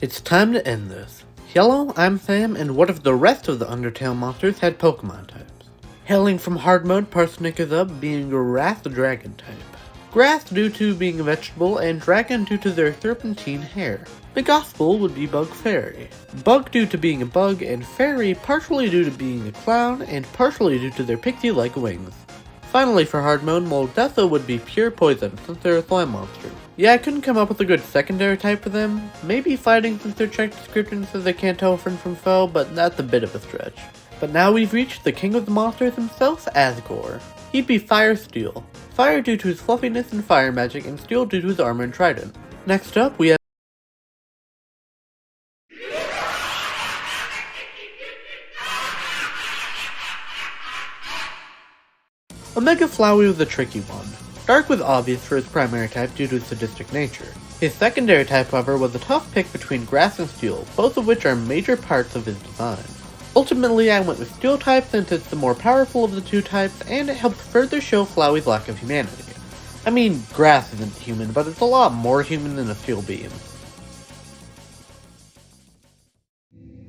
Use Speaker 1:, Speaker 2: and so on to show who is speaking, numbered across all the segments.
Speaker 1: It's time to end this. Heyellow, I'm Sam, and what if the rest of the Undertale monsters had Pokemon types? Hailing from hard mode, Parsnip is up, being Grass Dragon type. Grass due to being a vegetable, and Dragon due to their serpentine hair. The Gospel would be Bug Fairy. Bug due to being a bug, and Fairy partially due to being a clown, and partially due to their pixie-like wings. Finally, for hard mode, Moldessa would be pure poison, since they're a slime monster. Yeah, I couldn't come up with a good secondary type for them. Maybe fighting, since their check description says they can't tell friend from foe, but that's a bit of a stretch. But now we've reached the king of the monsters himself, Asgore. He'd be Fire Steel. Fire due to his fluffiness and fire magic, and Steel due to his armor and trident. Next up, we have Omega Flowey was a tricky one. Dark was obvious for his primary type due to his sadistic nature. His secondary type, however, was a tough pick between Grass and Steel, both of which are major parts of his design. Ultimately, I went with Steel type since it's the more powerful of the two types, and it helps further show Flowey's lack of humanity. I mean, Grass isn't human, but it's a lot more human than a Steel beam.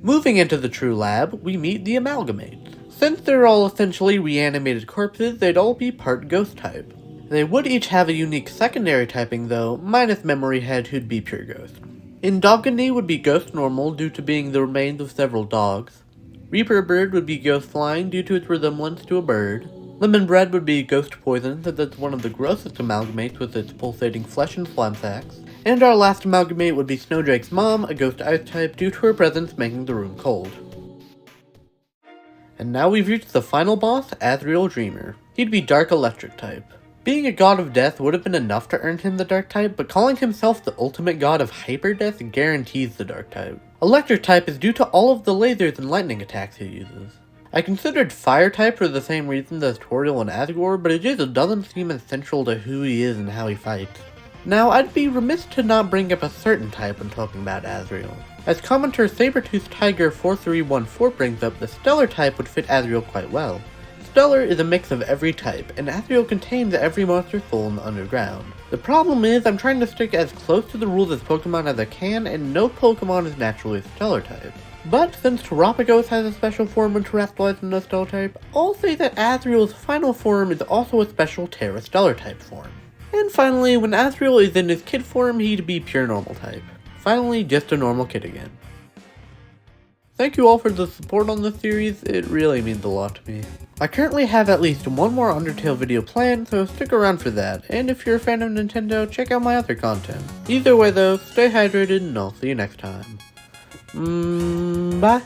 Speaker 1: Moving into the True Lab, we meet the Amalgamates. Since they're all essentially reanimated corpses, they'd all be part Ghost type. They would each have a unique secondary typing though, minus Memory Head who'd be pure Ghost. Indogony would be Ghost Normal due to being the remains of several dogs. Reaper Bird would be Ghost Flying due to its resemblance to a bird. Lemon Bread would be Ghost Poison since it's one of the grossest amalgamates with its pulsating flesh and slime sacks. And our last amalgamate would be Snowdrake's mom, a Ghost Ice type due to her presence making the room cold. And now we've reached the final boss, Azrael Dreamer. He'd be Dark Electric type. Being a god of death would have been enough to earn him the Dark type, but calling himself the ultimate god of hyper-death guarantees the Dark type. Electric type is due to all of the lasers and lightning attacks he uses. I considered Fire type for the same reasons as Toriel and Asgore, but it just doesn't seem as central to who he is and how he fights. Now, I'd be remiss to not bring up a certain type when talking about Azrael. As commenter Sabertooth Tiger 4314 brings up, the Stellar type would fit Azrael quite well. Stellar is a mix of every type, and Azrael contains every monster soul in the underground. The problem is, I'm trying to stick as close to the rules as Pokemon as I can, and no Pokemon is naturally a Stellar type. But since Terapagos has a special form when terrestrialized in the Stellar type, I'll say that Azrael's final form is also a special Terra Stellar type form. And finally, when Azrael is in his kid form, he'd be pure normal type. Finally, just a normal kid again. Thank you all for the support on this series, it really means a lot to me. I currently have at least one more Undertale video planned, so stick around for that, and if you're a fan of Nintendo, check out my other content. Either way though, stay hydrated and I'll see you next time. Bye!